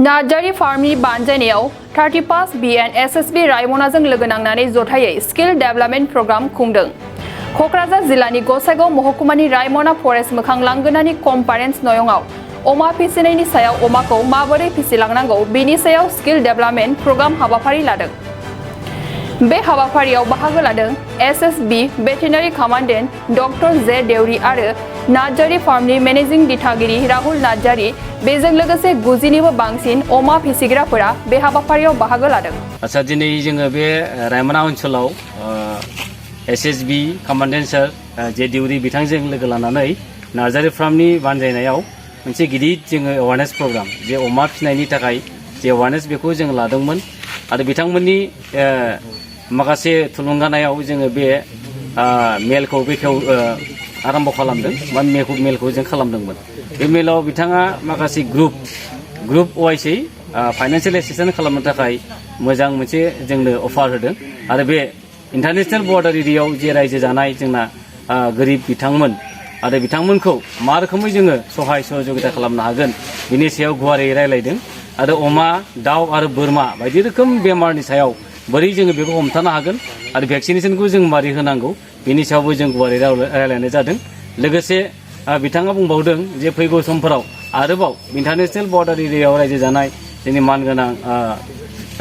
Narzary farmni बानजायनायाव 31 B and SSB Raimona जों लोगो नांनानै जथायै स्किल डेभेलपमेन्ट प्रग्राम खुंदों। कक्राझार जिल्लानि गसाइगाव महकुमानि रायमना फरेस्ट मोखां लांगोनानि कनफारेन्स नयंआव अमा फिसिनायनि सायाव अमाखौ माबोरै फिसिलांनांगौ बेनि सायाव स्किल डेभेलपमेन्ट प्रग्राम हाबाफारि लादों। बे हाबाफारियाव बाहागो लादों SSB भेटेरिनारि कमान्डेन्ट डक्टर जे देउरी आरो नार्जारी फार्मनि मेनेजिं दिथागिरि राहुल नार्जारी बेजों लोगोसे 90निबो बांसिन अमा फिसिग्राफोरा बे हाबाफारियाव बाहागो लादों। आच्छा दिनै जोङो बे रायमना ओनसोलाव SSB कमान्डेन्ट सार जे देउरी बिथांजों लोगो लानानै नार्जारी फार्मनि बानजायनायाव मोनसे गिदिर जोङो एवारनेस प्रग्राम जे अमा फिसिनायनि थाखाय जे एवारनेस बेखौ जों लादोंमोन आरो बिथांमोननि माखासे थुलुंगानायाव जोङो बे मेलखौ बेखेव आरम्भ खालामदों बा मेलखौ जों खालामदोंमोन। बे मेलाव बिथाङा माखासे ग्रुप वाइसै फाइनान्सियेल एसिस्टेन्स खालामनो थाखाय मोजां मोनसे जोंनो अफार होदों आरो बे इन्टारनेशनेल बर्डार एरियायाव जे रायजो जानाय जोंना गोरिब बिथांमोन आरो बिथांमोनखौ मा रोखोमै जोङो सहाय सहयोगिता खालामनो हागोन बिनि सायाव गुवारै रायलायदों आरो अमा दाउ आरो बोरमा बायदि रोखोम बेमारनि सायाव बोरै जोङो बेखौ हमथानो हागोन आरो भेक्सिनेसनखौ जों मारै होनांगौ बेनि सायावबो जों गुवारै रायलायनाय जादों। लोगोसे बिथाङा बुंबावदों जे फैगौ समफोराव आरोबाव इन्टारनेशनेल बर्डार एरियायाव रायजो जानाय जोंनि मानगोनां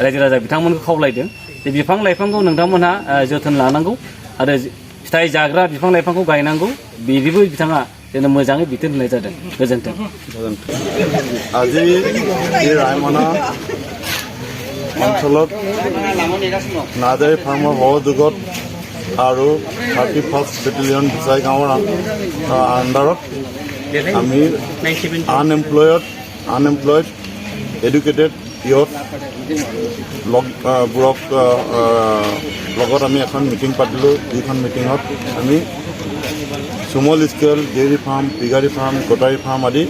रायजो राजा बिथांमोनखौ खावलायदों जे बिफां लाइफांखौ नोंथांमोनहा जोथोन लानांगौ आरो फिथाइ जाग्रा बिफां लाइफांखौ गायनांगौ बिदिबो बिथाङा जोंनो मोजाङै बिथोन होनाय जादों। गोजोन्थों। আজি এই ৰায়মনা অঞ্চলত নাৰ্জাৰী ফাৰ্মৰ সহযোগত আৰু 31st বেটেলিয়ন গোসাইগাঁৱৰ আণ্ডাৰত আমি আনএমপ্লয়েড এডুকেটেড ইয়থ বোৰক লগত আমি এখন মিটিং পাতিলোঁ। যিখন মিটিঙত আমি small scale dairy farm, piggery farm, কটাৰী ফাৰ্ম আদি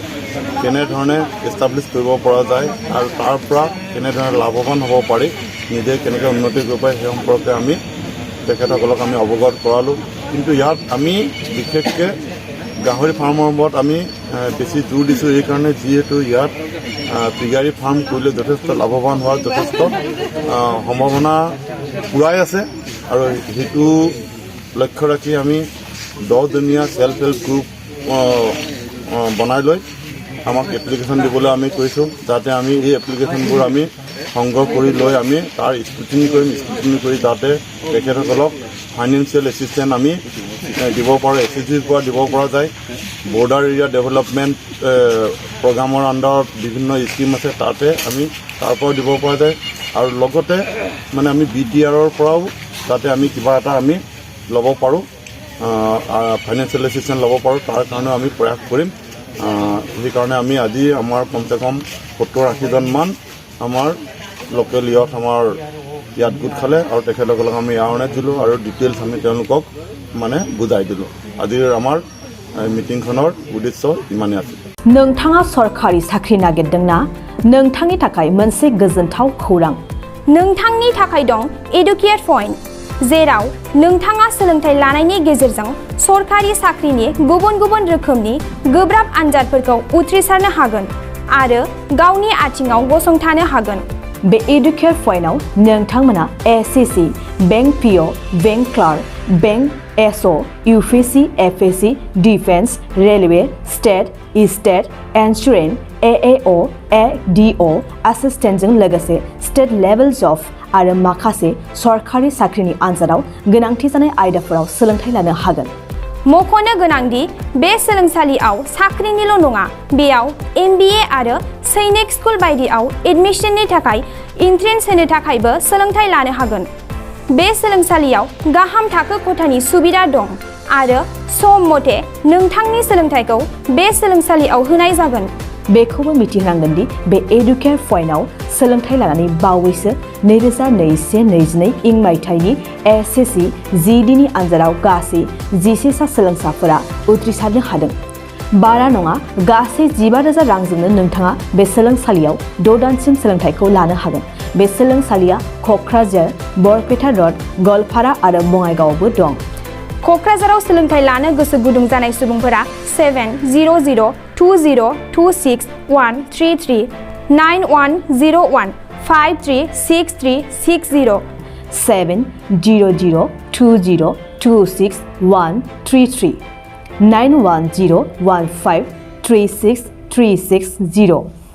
কেনেধৰণে এষ্টাব্লিছ কৰিব পৰা যায় আৰু তাৰ পৰা কেনেধৰণে লাভৱান হ'ব পাৰি, নিজে কেনেকৈ উন্নতি কৰিব পাৰি সেই সম্পৰ্কে আমি তেখেতসকলক আমি অৱগত কৰালোঁ। কিন্তু ইয়াত আমি বিশেষকৈ গাহৰি ফাৰ্মৰ ওপৰত আমি বেছি জোৰ দিছোঁ এইকাৰণে যিহেতু ইয়াত পিগাৰী ফাৰ্ম কৰিলে যথেষ্ট লাভৱান হোৱাৰ যথেষ্ট সম্ভাৱনা পুৰাই আছে আৰু সেইটো লক্ষ্য ৰাখি আমি 10জনীয়া সেলফ হেল্প গ্ৰুপ বনাই লৈ আমাক এপ্লিকেশ্যন দিবলৈ আমি কৈছোঁ, যাতে আমি এই এপ্লিকেশ্যনবোৰ আমি সংগ্ৰহ কৰি লৈ আমি তাৰ স্ক্ৰুটিনি কৰি যাতে তেখেতসকলক ফাইনেন্সিয়েল এছিষ্টেণ্ট আমি দিব পাৰোঁ, SSBৰ পৰা দিব পৰা যায়। বৰ্ডাৰ এৰিয়া ডেভেলপমেণ্ট প্ৰগ্ৰামৰ আণ্ডাৰত বিভিন্ন স্কিম আছে, তাতে আমি তাৰ পৰাও দিব পৰা যায় আৰু লগতে মানে আমি BTRৰ পৰাও যাতে আমি কিবা এটা আমি ল'ব পাৰোঁ, ফাইনেন্সিয়েল এছিষ্টেণ্ট ল'ব পাৰোঁ, তাৰ কাৰণে আমি প্ৰয়াস কৰিম। সেইকাৰণে আমি আজি আমাৰ কমচে কম 70-80জনমান আমাৰ লোকেল ইয়থ আমাৰ ইয়াত গোট খালে আৰু তেখেতসকলক আমি এৱাৰনেছ দিলোঁ আৰু ডিটেইলছ আমি তেওঁলোকক মানে বুজাই দিলোঁ। আজিৰ আমাৰ মিটিংখনৰ उद्देश्य इमानै আছিল। नोंथाङा सरकारि साख्रि नागिरदोंना? नोंथांनि थाखाय मोनसे गोजोनथाव खौरां। नोंथांनि थाखाय दं एडुकेट पइन्ट, जेराव नोंथाङा सोलोंथाइ लानायनि गेजेरजों सरकारि साख्रिनि गुबुन रोखोमनि गोब्राब आनजादफोरखौ उथ्रिसारनो हागोन आरो गावनि आथिङाव गसंथानो हागोन। बे एडुकेट पइन्टआव नोंथांमोना SCC, bank PO, bank clerk, bank SO, UPC, FAC, defence, railway, state insurance, AAO, ADO एसिस्टेन्टजों लोगोसे स्टेट लेभेल जब आरो माखासे सरकारि साख्रिनि आनजादाव गोनांथि जानाय आयदाफोराव सोलोंथाइ लानो हागोन। मख'नो गोनांदि बे सोलोंसालियाव साख्रिनिल' नङा, बेयाव MBA आरो सैनिक स्कुल बायदियाव एडमिशननि थाखाय एन्ट्रेन्स होनो थाखायबो सोलोंथाइ लानो हागोन। बे सोलोंसालियाव गाहाम थाखो खथानि सुबिदा दं आरो सम मथे नोंथांनि सोलोंथाइखौ बे सोलोंसालियाव होनाय जागोन। बेखौबो मिथिनांगोन दि बे एडुकेट पइन्टआव सोलोंथाइ लानानै बावैसो 2021-22 इं मायथाइनि SSC GDनि आनजादाव गासै 11 सा सोलोंसाफोरा उथ्रिसारनो हादों। बारा नङा, गासै 15,000 रांजोंनो नोंथाङा बे सोलोंसालियाव 6 दानसिम सोलोंथाइखौ लानो हागोन। बे सोलोंसालिया क'क्राझार, बरपेटा रड, गलपारा आरो बङाइगावआवबो दं। क'क्राझाराव सोलोंथाइ लानो गोसो गुदुं जानाय सुबुंफोरा 7002026 133 9101 536360 700202613391015363660